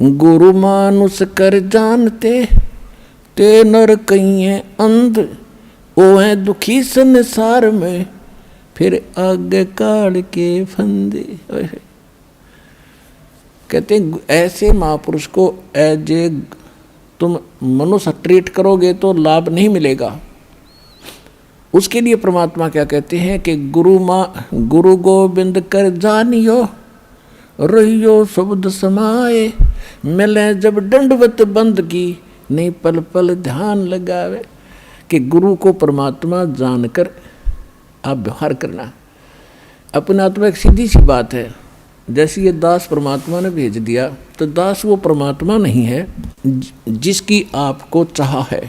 गुरु मानुष कर जानते ते नर कहिए अंध, ओ है दुखी संसार में फिर आगे काढ़ के फंदे। कहते ऐसे महापुरुष को एज ए तुम मनुष्य ट्रीट करोगे तो लाभ नहीं मिलेगा। उसके लिए परमात्मा क्या कहते हैं कि गुरु गोविंद कर जानियो, रहियो शब्द समाए, मिले जब दंडवत बंदगी, नहीं पल पल ध्यान लगावे। कि गुरु को परमात्मा जानकर आप व्यवहार करना। अपने आत्मा एक सीधी सी बात है, जैसे ये दास परमात्मा ने भेज दिया तो दास वो परमात्मा नहीं है जिसकी आपको चाह है।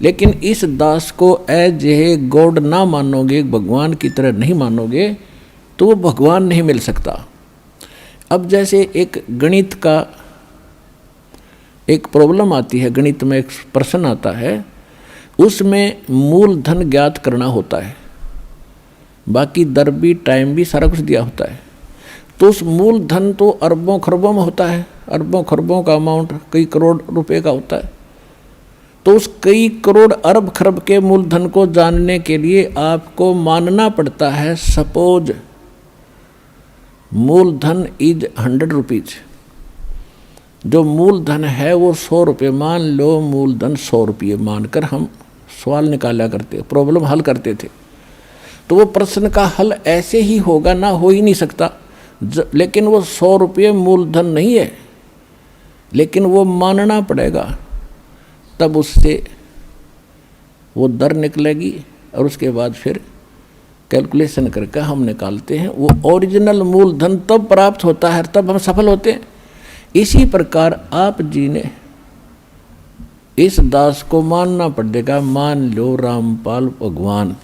लेकिन इस दास को एज ए गॉड ना मानोगे, भगवान की तरह नहीं मानोगे तो वो भगवान नहीं मिल सकता। अब जैसे एक गणित का एक प्रॉब्लम आती है, गणित में एक प्रश्न आता है, उसमें मूलधन ज्ञात करना होता है, बाकी दर भी टाइम भी सारा कुछ दिया होता है। तो उस मूलधन तो अरबों खरबों में होता है, अरबों खरबों का अमाउंट कई करोड़ रुपए का होता है। तो उस कई करोड़ अरब खरब के मूलधन को जानने के लिए आपको मानना पड़ता है सपोज मूलधन इज 100 रुपीज। जो मूलधन है वो 100 रुपये, मान लो मूलधन 100 रुपये मानकर हम सवाल निकाला करते, प्रॉब्लम हल करते थे। तो वो प्रश्न का हल ऐसे ही होगा, ना हो ही नहीं सकता। लेकिन वो 100 रुपये मूलधन नहीं है, लेकिन वो मानना पड़ेगा, तब उससे वो दर निकलेगी और उसके बाद फिर कैलकुलेशन करके हम निकालते हैं। वो ओरिजिनल मूलधन तब प्राप्त होता है, तब हम सफल होते हैं। इसी प्रकार आप जी ने इस दास को मानना पड़ेगा। मान लो रामपाल भगवान,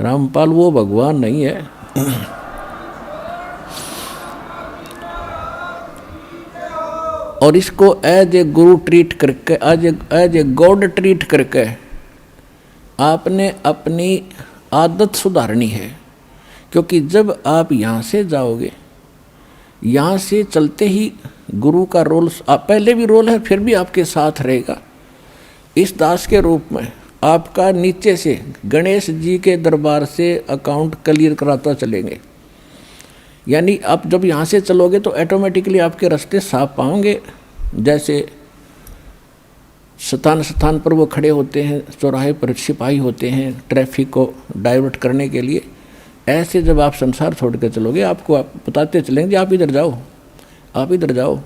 रामपाल वो भगवान नहीं है। और इसको एज ए गुरु ट्रीट करके, एज ए गॉड ट्रीट करके आपने अपनी आदत सुधारनी है। क्योंकि जब आप यहाँ से जाओगे, यहाँ से चलते ही गुरु का रोल पहले भी रोल है, फिर भी आपके साथ रहेगा। इस दास के रूप में आपका नीचे से गणेश जी के दरबार से अकाउंट क्लियर कराता चलेंगे। यानी आप जब यहाँ से चलोगे तो ऑटोमेटिकली आपके रास्ते साफ पाओगे। जैसे स्थान पर वो खड़े होते हैं, चौराहे पर सिपाही होते हैं ट्रैफिक को डाइवर्ट करने के लिए, ऐसे जब आप संसार छोड़ कर चलोगे आपको आप बताते चलेंगे आप इधर जाओ, आप इधर जाओ।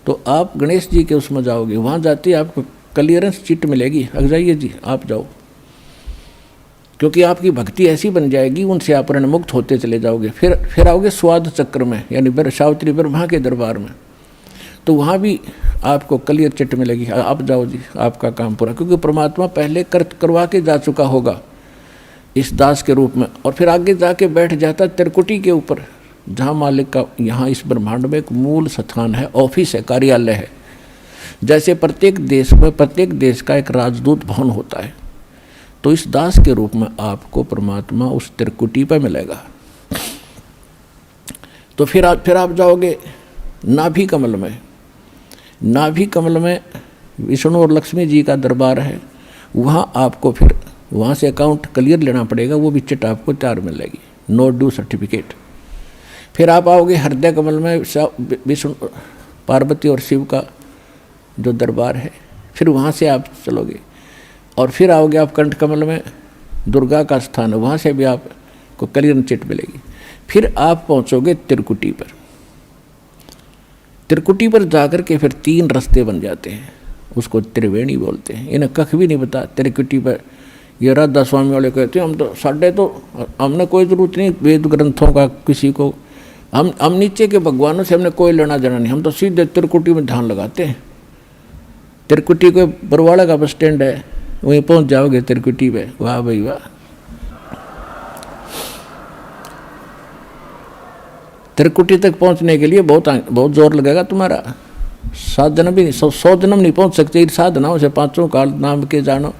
तो आप गणेश जी के उसमें जाओगे, वहाँ जाते ही आपको क्लियरेंस चिट मिलेगी, अग जाइए जी आप जाओ। क्योंकि आपकी भक्ति ऐसी बन जाएगी, उनसे आप मुक्त होते चले जाओगे। फिर आओगे स्वाद चक्र में, यानी सावित्री ब्रह्मा के दरबार में, तो वहाँ भी आपको क्लियर चिट मिलेगी, आप जाओ जी आपका काम पूरा। क्योंकि परमात्मा पहले करवा के जा चुका होगा इस दास के रूप में। और फिर आगे जाके बैठ जाता त्रिकुटी के ऊपर, जहाँ मालिक का यहाँ इस ब्रह्मांड में एक मूल स्थान है, ऑफिस है, कार्यालय है। जैसे प्रत्येक देश में प्रत्येक देश का एक राजदूत भवन होता है, तो इस दास के रूप में आपको परमात्मा उस त्रिकुटी पर मिलेगा। तो फिर आप जाओगे नाभि कमल में। नाभि कमल में विष्णु और लक्ष्मी जी का दरबार है, वहाँ आपको फिर वहाँ से अकाउंट क्लियर लेना पड़ेगा, वो भी चिट आपको तैयार मिलेगी, नो ड्यू सर्टिफिकेट। फिर आप आओगे हृदय कमल में, विष्णु पार्वती और शिव का जो दरबार है, फिर वहाँ से आप चलोगे। और फिर आओगे आप कंठ कमल में, दुर्गा का स्थान है, वहाँ से भी आपको क्लियर चिट मिलेगी। फिर आप पहुँचोगे त्रिकुटी पर। त्रिकुटी पर जाकर के फिर 3 रास्ते बन जाते हैं, उसको त्रिवेणी बोलते हैं। इन्हें कख भी नहीं पता त्रिकुटी पर। ये राधा स्वामी वाले कहते हैं हमने कोई ज़रूरत नहीं वेद ग्रंथों का, किसी को हम नीचे के भगवानों से हमने कोई लेना देना नहीं, हम तो सीधे त्रिकुटी में ध्यान लगाते हैं। त्रिकुटी को बरवाड़ा का बस स्टैंड है, वहीं पहुंच जाओगे त्रिकुटी पे। वाह भाई वाह। त्रिकुटी तक पहुंचने के लिए बहुत जोर लगेगा तुम्हारा। 7 जन्म भी 100 जन्म नहीं पहुंच सकते। साधनाओं से 5 काल नाम के जानो,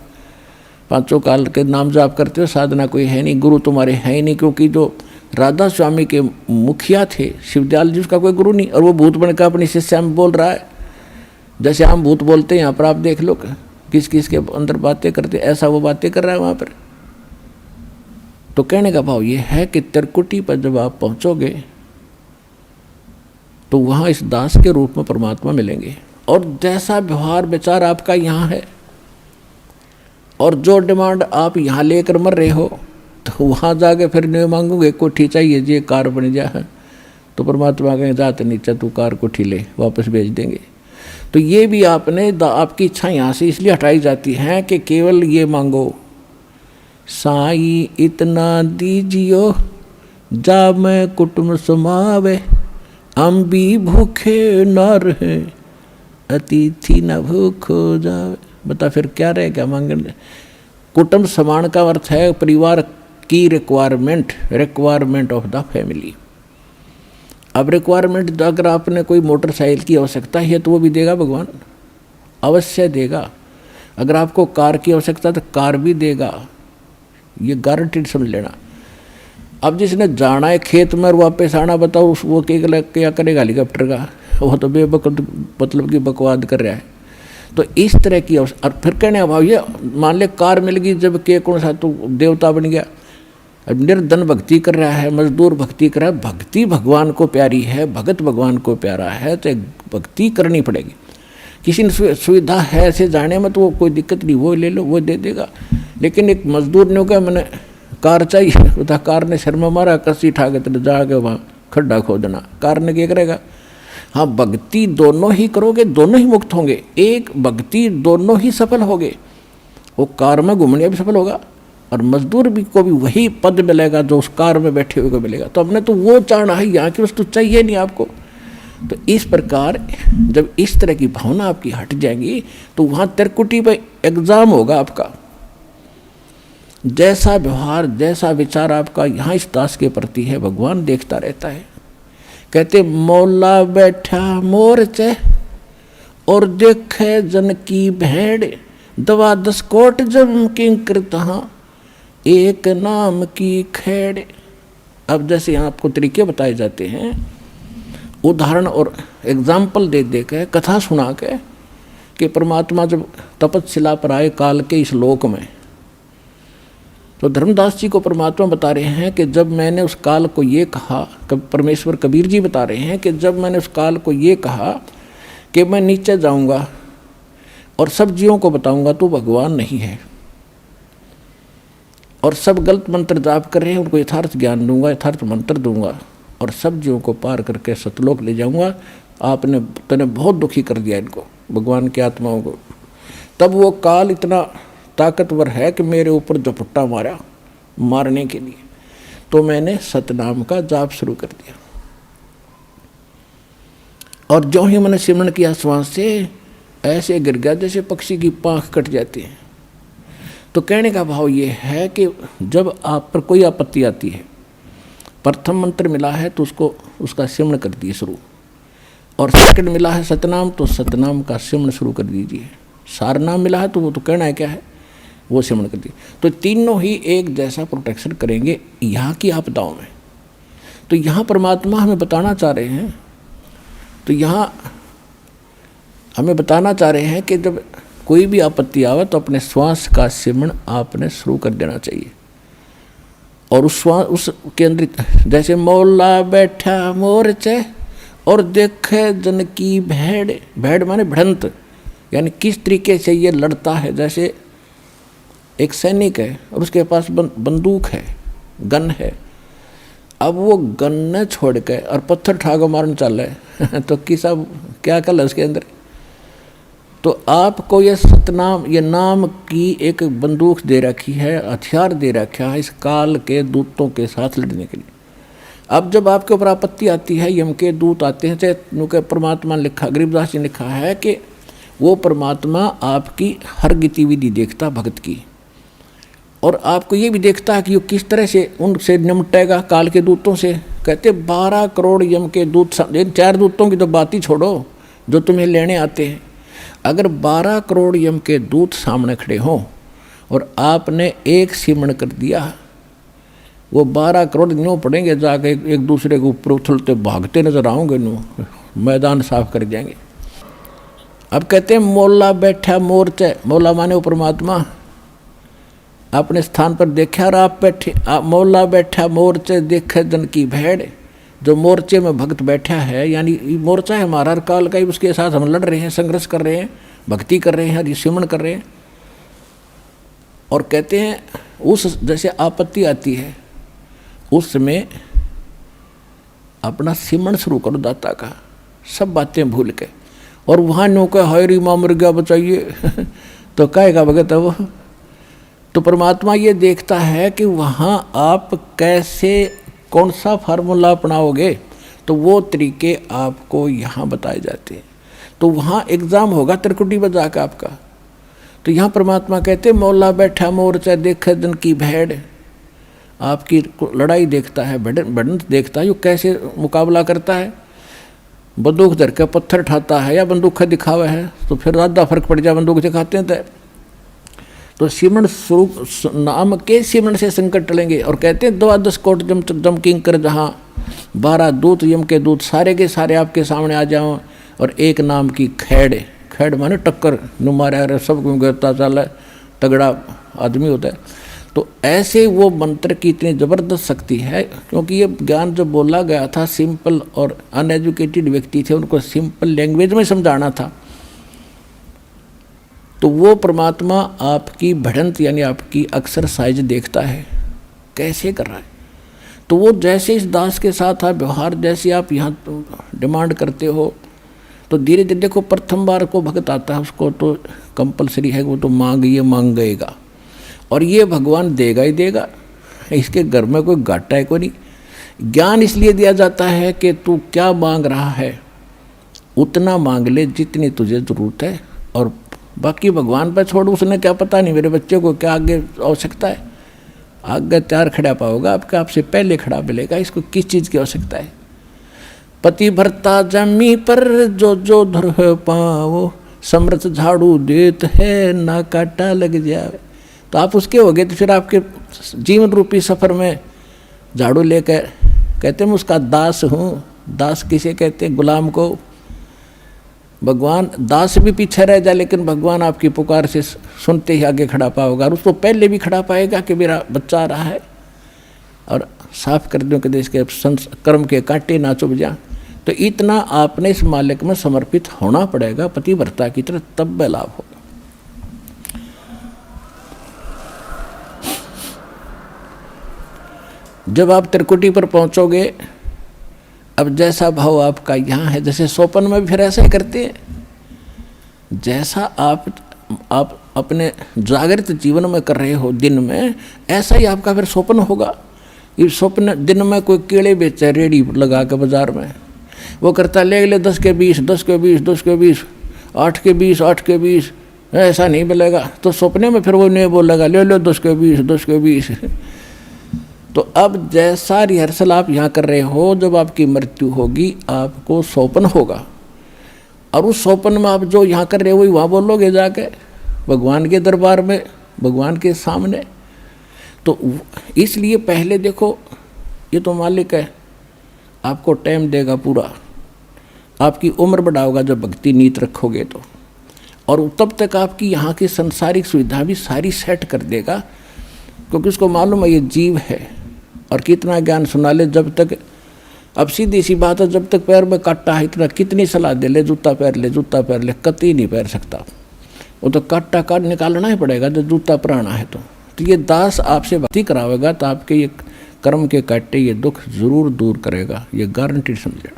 5 काल के नाम जाप करते हो, साधना कोई है नहीं, गुरु तुम्हारे है ही नहीं। क्योंकि जो राधा स्वामी के मुखिया थे शिवदयाल जी, उसका कोई गुरु नहीं, और वो भूत बनकर अपनी शिष्या में बोल रहा है। जैसे हम भूत बोलते हैं यहाँ पर, आप देख लो किस किस के अंदर बातें करते, ऐसा वो बातें कर रहा है वहाँ पर। तो कहने का भाव ये है कि त्रिकुटी पर जब आप पहुँचोगे तो वहाँ इस दास के रूप में परमात्मा मिलेंगे, और जैसा व्यवहार विचार आपका यहाँ है और जो डिमांड आप यहाँ लेकर मर रहे हो, तो वहाँ जाके फिर नहीं मांगोगे कोठी चाहिए जी, कार बन जाए, तो परमात्मा कहेंगे जाते नीचे तू कार कोठी ले, वापस भेज देंगे। तो ये भी आपने आपकी इच्छा यहाँ से इसलिए हटाई जाती है कि केवल ये मांगो, साई इतना दीजियो जा मैं कुटुंब समावे, हम भी भूखे न रहे अतिथि न भूख हो जावे। बता फिर क्या रहेगा मांगने। कुटुंब समान का अर्थ है परिवार की रिक्वायरमेंट ऑफ द फैमिली। अब रिक्वायरमेंट अगर आपने कोई मोटरसाइकिल की आवश्यकता है तो वो भी देगा भगवान, अवश्य देगा। अगर आपको कार की आवश्यकता तो कार भी देगा, ये गारंटीड समझ लेना। अब जिसने जाना है खेत में और वापस आना, बताओ वो क्या करेगा हेलीकॉप्टर का, वो तो मतलब की बकवाद कर रहा है। तो इस तरह की और फिर कहने का भाव ये, मान ले कार मिल गई जब के कौन सा तो देवता बन गया, अब निर्धन भक्ति कर रहा है, मजदूर भक्ति कर रहा है। भक्ति भगवान को प्यारी है, भगत भगवान को प्यारा है, तो भक्ति करनी पड़ेगी। किसी ने सुविधा है ऐसे जाने में तो वो कोई दिक्कत नहीं, वो ले लो, वो दे देगा। लेकिन एक मजदूर ने कहा मैंने कार चाहिए, बता कार ने शर्मा मारा, कसी उठा के तेरे जाके वहाँ खड्डा खोदना, कार ने क्या करेगा। हाँ, भक्ति दोनों ही करोगे, दोनों ही मुक्त होंगे। एक भक्ति दोनों ही सफल होगे, वो कार में घूमने भी सफल होगा और मजदूर भी को भी वही पद मिलेगा जो उस कार में बैठे हुए को मिलेगा। तो हमने तो वो चाहना है, यहाँ की वस्तु चाहिए नहीं आपको। तो इस प्रकार जब इस तरह की भावना आपकी हट जाएगी तो वहाँ त्रिकुटी पर एग्जाम होगा आपका। जैसा व्यवहार जैसा विचार आपका यहाँ इस दास के प्रति है, भगवान देखता रहता है। कहते मौला बैठा मोरचे और देखे जन की भेड़, दवा 10 कोट जम किंकर तहाँ एक नाम की खेड़। अब जैसे यहाँ आपको तरीके बताए जाते हैं, उदाहरण और एग्जाम्पल दे दे के, कथा सुना के, कि परमात्मा जब तपस्या पर आए काल के इस लोक में, तो धर्मदास जी को परमात्मा बता रहे हैं कि जब मैंने उस काल को ये कहा, परमेश्वर कबीर जी बता रहे हैं कि जब मैंने उस काल को ये कहा कि मैं नीचे जाऊंगा और सब जीवों को बताऊंगा तो भगवान नहीं है, और सब गलत मंत्र जाप कर रहे हैं, उनको यथार्थ ज्ञान दूंगा, यथार्थ मंत्र दूंगा और सब जीवों को पार करके सतलोक ले जाऊंगा। तूने बहुत दुखी कर दिया इनको, भगवान की आत्माओं को। तब वो काल इतना ताकतवर है कि मेरे ऊपर झपट्टा मारा मारने के लिए, तो मैंने सतनाम का जाप शुरू कर दिया। और जो ही मैंने सिमरण किया श्वास से, ऐसे गिर गया जैसे पक्षी की पाँख कट जाती है। तो कहने का भाव ये है कि जब आप पर कोई आपत्ति आती है, प्रथम मंत्र मिला है तो उसका सिमरण कर दिए शुरू, और सेकंड मिला है सतनाम तो सतनाम का सिमरण शुरू कर दीजिए। सारनाम मिला है तो वो तो कहना है क्या है, वो सिमरण कर दिए। तो तीनों ही एक जैसा प्रोटेक्शन करेंगे यहाँ की आपदाओं में। तो यहाँ परमात्मा हमें बताना चाह रहे हैं, तो यहाँ हमें बताना चाह रहे हैं कि जब कोई भी आपत्ति आवे तो अपने श्वास का सिमरण आपने शुरू कर देना चाहिए। और उस श्वास उसके अंदर जैसे मौला बैठा मोरचे और देखे जन की भेड़, भेड़ माने भिड़ंत, यानी किस तरीके से ये लड़ता है। जैसे एक सैनिक है और उसके पास बंदूक है, गन है, अब वो गन न छोड़ के और पत्थर ठाको मारने चल रहे तो किसा क्या कल है उसके अंदर। तो आपको ये सतनाम, ये नाम की एक बंदूक दे रखी है, हथियार दे रखा है इस काल के दूतों के साथ लड़ने के लिए। अब जब आपके ऊपर आपत्ति आती है, यम के दूत आते हैं, चाहे परमात्मा ने लिखा, गरीबदास जी ने लिखा है कि वो परमात्मा आपकी हर गतिविधि देखता भक्त की, और आपको ये भी देखता है कि वो किस तरह से उनसे निपटेगा काल के दूतों से। कहते 12 करोड़ यम के दूत, 4 दूतों की तो बात ही छोड़ो जो तुम्हें लेने आते हैं। अगर 12 करोड़ यम के दूत सामने खड़े हों और आपने एक सिमरण कर दिया वो 12 करोड़ न्यू पड़ेंगे, जाके एक दूसरे के ऊपर उछलते भागते नजर आओगे, न्यू मैदान साफ कर जाएंगे। अब कहते हैं मोला बैठा मोर्चे, मोला माने वो परमात्मा अपने स्थान पर देखा और आप बैठे, मोला बैठा मोर्चे देखे जन की भेड़। जो मोर्चे में भक्त बैठा है, यानी मोर्चा है हमारा काल का ही, उसके साथ हम लड़ रहे हैं, संघर्ष कर रहे हैं, भक्ति कर रहे हैं, सिमरण कर रहे हैं। और कहते हैं उस जैसे आपत्ति आती है उस समय अपना सिमरण शुरू करो दाता का, सब बातें भूल के। और वहाँ नो का हायरी माँ मर गया बचाइए तो कहेगा भगत है वो। तो परमात्मा ये देखता है कि वहाँ आप कैसे कौन सा फार्मूला अपनाओगे, तो वो तरीके आपको यहाँ बताए जाते हैं। तो वहाँ एग्ज़ाम होगा त्रिकुटी बजा का आपका। तो यहाँ परमात्मा कहते मौला बैठा मोर्चा देखे दिन की भेड़, आपकी लड़ाई देखता है, बढ़त देखता है, यो कैसे मुकाबला करता है। बंदूक धर के पत्थर उठाता है या बंदूक दिखावा है तो फिर ज़्यादा फर्क पड़ जाए, बंदूक दिखाते हैं तो सिमरण स्वरूप नाम के सिमरण से संकट टलेंगे। और कहते हैं 12 कोट जम किंकर जहाँ 12 दूत यम के दूत सारे के सारे आपके सामने आ जाओ, और एक नाम की खैड़, खैड़ माने टक्कर नु मारा सब गिरता चला तगड़ा आदमी होता है। तो ऐसे वो मंत्र की इतनी ज़बरदस्त शक्ति है, क्योंकि ये ज्ञान जो बोला गया था सिंपल और अनएजुकेटेड व्यक्ति थे, उनको सिंपल लैंग्वेज में समझाना था। तो वो परमात्मा आपकी बढ़ंत यानी आपकी एक्सरसाइज देखता है कैसे कर रहा है। तो वो जैसे इस दास के साथ आप व्यवहार जैसे आप यहाँ डिमांड करते हो, तो धीरे धीरे देखो प्रथम बार को भक्त आता है उसको तो कंपलसरी है, वो तो मांग गएगा और ये भगवान देगा ही देगा, इसके घर में कोई घाटा है कोई नहीं। ज्ञान इसलिए दिया जाता है कि तू क्या मांग रहा है उतना मांग ले जितनी तुझे ज़रूरत है, और बाकी भगवान पर छोड़। उसने क्या पता नहीं मेरे बच्चे को क्या आगे आवश्यकता है, आगे तैयार खड़ा पाओगा आपका, आपसे पहले खड़ा मिलेगा, इसको किस चीज़ की आवश्यकता है। पति भरता जमी पर जो जो धर पाओ, समर्थ झाड़ू देत है ना काटा लग जाए। तो आप उसके हो गए तो फिर आपके जीवन रूपी सफ़र में झाड़ू लेकर कहते मैं उसका दास हूँ। दास किसे कहते हैं? गुलाम को। भगवान दास भी पीछे रह जाए लेकिन भगवान आपकी पुकार से सुनते ही आगे खड़ा पाओगा, और उसको पहले भी खड़ा पाएगा कि मेरा बच्चा आ रहा है और साफ कर दो कि देश के कर्म के कांटे ना चुभ जा। तो इतना आपने इस मालिक में समर्पित होना पड़ेगा पतिव्रता की तरह, तब लाभ होगा। जब आप त्रिकुटी पर पहुंचोगे, अब जैसा भाव आपका यहाँ है, जैसे सोपन में भी फिर ऐसा ही करते हैं, जैसा आप अपने जागृत जीवन में कर रहे हो दिन में, ऐसा ही आपका फिर सोपन होगा। ये स्वप्न दिन में कोई केले बेचे रेडी लगा के बाजार में, वो करता ले 10 के 20, 10 के 20, 10 के 20, 8 के 20, 8 के 20, ऐसा नहीं मिलेगा। तो सपने में फिर वो नहीं बोलेगा ले लो 10 के 20, 10 के 20। तो अब जैसा रिहर्सल आप यहाँ कर रहे हो, जब आपकी मृत्यु होगी आपको सौपन होगा, और उस सौपन में आप जो यहाँ कर रहे हो वही वहाँ बोलोगे जाके भगवान के दरबार में, भगवान के सामने। तो इसलिए पहले देखो, ये तो मालिक है, आपको टाइम देगा पूरा, आपकी उम्र बढ़ाओगा जब भक्ति नीत रखोगे तो, और तब तक आपकी यहाँ की संसारिक सुविधा भी सारी सेट कर देगा, क्योंकि उसको मालूम है ये जीव है और कितना ज्ञान सुना ले। जब तक, अब सीधी सी बात है, जब तक पैर में काटा है इतना कितनी सलाह दे ले जूता पहन ले, जूता पहन ले, कतई नहीं पहन सकता, वो तो काटा काट निकालना ही पड़ेगा जब जूता पुराना है। तो ये दास आपसे भक्ति करावेगा तो आपके ये कर्म के काटे ये दुख जरूर दूर करेगा, ये गारंटी समझे।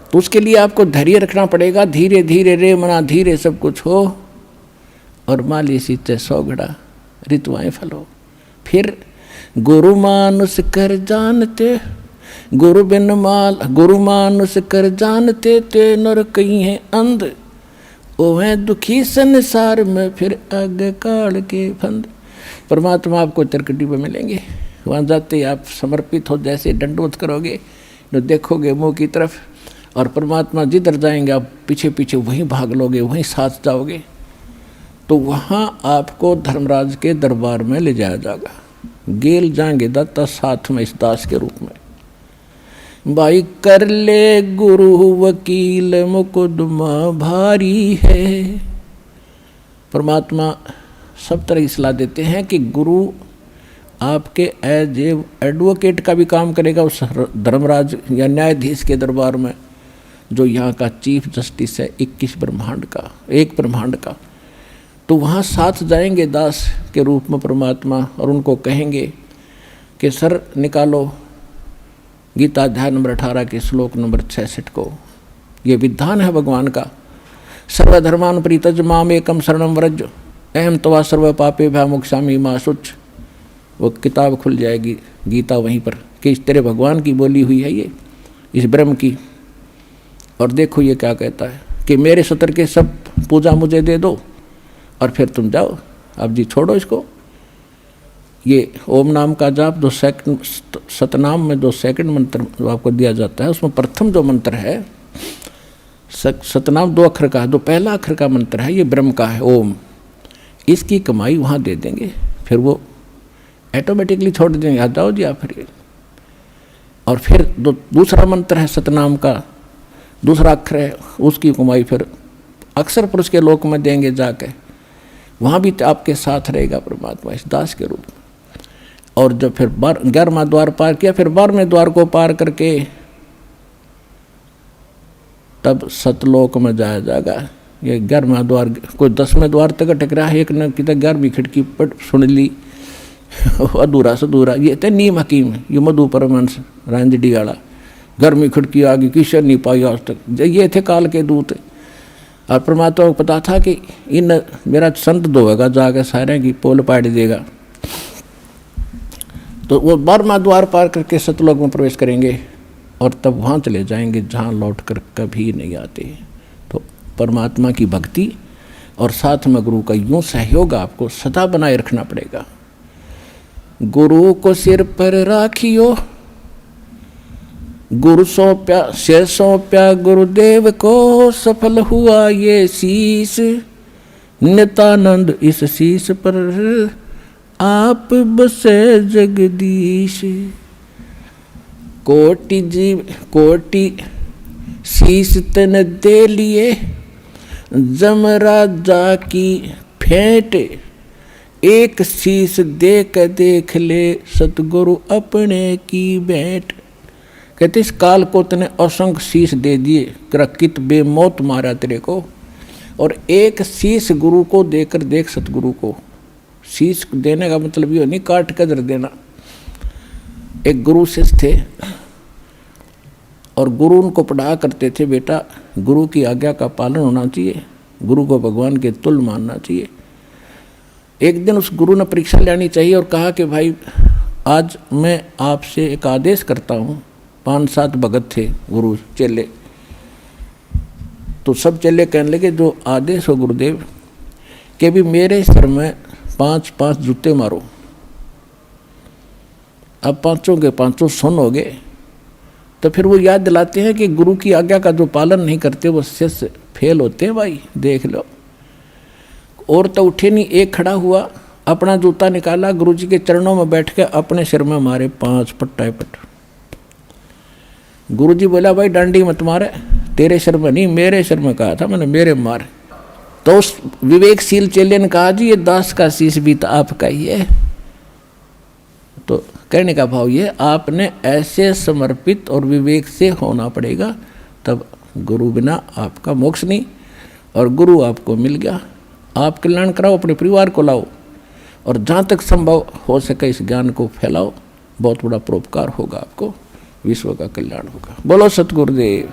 तो उसके लिए आपको धैर्य रखना पड़ेगा, धीरे धीरे रे मना धीरे सब कुछ हो, और माली सीते 100 घड़ा ऋतुआएं फलो। फिर गुरु मानुष कर जानते, गुरु बिन माल, गुरु मानुष कर जानते ते नर कहीं है अंध, ओहे दुखी संसार में फिर आगे काल के फंद। परमात्मा आपको त्रिकुटी पे मिलेंगे, वहाँ जाते ही आप समर्पित हो, जैसे दंडवत करोगे तो देखोगे मुँह की तरफ, और परमात्मा जिधर जाएंगे आप पीछे पीछे वहीं भाग लोगे, वहीं साथ जाओगे। तो वहाँ आपको धर्मराज के दरबार में ले जाया जाएगा। गेल जाएंगे दत्ता साथ में इस दास के रूप में। भाई कर ले गुरु वकील मुकदमा भारी है। परमात्मा सब तरह की सलाह देते हैं कि गुरु आपके एज एडवोकेट का भी काम करेगा उस धर्मराज या न्यायाधीश के दरबार में, जो यहाँ का चीफ जस्टिस है 21 ब्रह्मांड का, एक ब्रह्मांड का। तो वहाँ साथ जाएंगे दास के रूप में परमात्मा और उनको कहेंगे कि सर निकालो गीता अध्याय नंबर 18 के श्लोक नंबर 66 को। ये विधान है भगवान का, सर्वधर्मान परित्यज माम एकम शरणम व्रज अहम तवा सर्व पापे भयमुक्षामि मा शुच। वो किताब खुल जाएगी गीता वहीं पर कि इस तेरे भगवान की बोली हुई है ये, इस ब्रह्म की। और देखो ये क्या कहता है कि मेरे सत्र के सब पूजा मुझे दे दो और फिर तुम जाओ, अब जी छोड़ो इसको। ये ओम नाम का जाप 2 सेकंड, सतनाम में 2 सेकंड मंत्र जो आपको दिया जाता है, उसमें प्रथम जो मंत्र है सतनाम 2 अक्षर का है, जो पहला अक्षर का मंत्र है ये ब्रह्म का है ओम। इसकी कमाई वहाँ दे देंगे, फिर वो ऑटोमेटिकली छोड़ देंगे, आ जाओ जी आप फिर। और फिर दूसरा मंत्र है सतनाम का, दूसरा अक्षर है, उसकी कमाई फिर अक्षर पुरुष के लोक में देंगे जाके, वहाँ भी आपके साथ रहेगा परमात्मा इस दास के रूप में। और जब फिर 11वां द्वार पार किया, फिर 12वें द्वार को पार करके तब सतलोक में जाया जाएगा। ये 11वां द्वार, कोई 10वें द्वार तक अटक रहा है, एक न कि 11वीं खिड़की पर सुन ली अधूरा सधूरा। ये थे नीम हकीम, ये मधु परमहंस रांझडी वाला, 11वीं खिड़की आगे किशन नहीं पाई आज तक। ये थे काल के दूत। और परमात्मा को पता था कि इन मेरा संत धोएगा जाकर सारे की पोल पाट देगा। तो वो 12वां द्वार पार करके सतलोक में प्रवेश करेंगे और तब वहाँ चले जाएंगे जहाँ लौट कर कभी नहीं आते। तो परमात्मा की भक्ति और साथ में गुरु का यूँ सहयोग आपको सदा बनाए रखना पड़ेगा। गुरु को सिर पर राखियो, गुरु सौंप्या सिर सौंप्या गुरुदेव को, सफल हुआ ये शीश नित्यानंद, इस शीश पर आप बसे जगदीश। कोटि जीव कोटि शीश तन दे लिए, जमराजा की फेंट, एक शीश देख ले सतगुरु अपने की भेंट। कहते इस काल को तने असंख्य शीश दे दिए, कित बेमौत मारा तेरे को, और एक शीश गुरु को देकर देख सतगुरु को। शीश देने का मतलब ये नहीं काट कर धर देना। एक गुरु शिष्य थे और गुरु उनको पढ़ा करते थे, बेटा गुरु की आज्ञा का पालन होना चाहिए, गुरु को भगवान के तुल्य मानना चाहिए। एक दिन उस गुरु ने परीक्षा लेनी चाहिए और कहा कि भाई आज मैं आपसे एक आदेश करता हूँ। 5-7 भगत थे गुरु चेले, तो सब चेले कहने लगे जो आदेश हो गुरुदेव, कि भी मेरे सिर में 5-5 जूते मारो। अब 5 के 5 सुन हो गए। तो फिर वो याद दिलाते हैं कि गुरु की आज्ञा का जो पालन नहीं करते वो शिष्य फेल होते हैं। भाई देख लो, और तो उठे नहीं, एक खड़ा हुआ, अपना जूता निकाला, गुरुजी के चरणों में बैठ के अपने सिर में मारे 5 पट्टा पट। गुरुजी बोला भाई डांडी मत मारे, तेरे सिर में नहीं मेरे सिर में कहा था मैंने, मेरे मारे। तो उस विवेकशील चेले ने कहा जी ये दास का शीश भी तो आपका ही है। तो कहने का भाव ये, आपने ऐसे समर्पित और विवेक से होना पड़ेगा, तब गुरु बिना आपका मोक्ष नहीं। और गुरु आपको मिल गया, आप कल्याण कराओ, अपने परिवार को लाओ, और जहाँ तक संभव हो सके इस ज्ञान को फैलाओ। बहुत बड़ा परोपकार होगा आपको, विश्व का कल्याण होगा। बोलो सतगुरुदेव।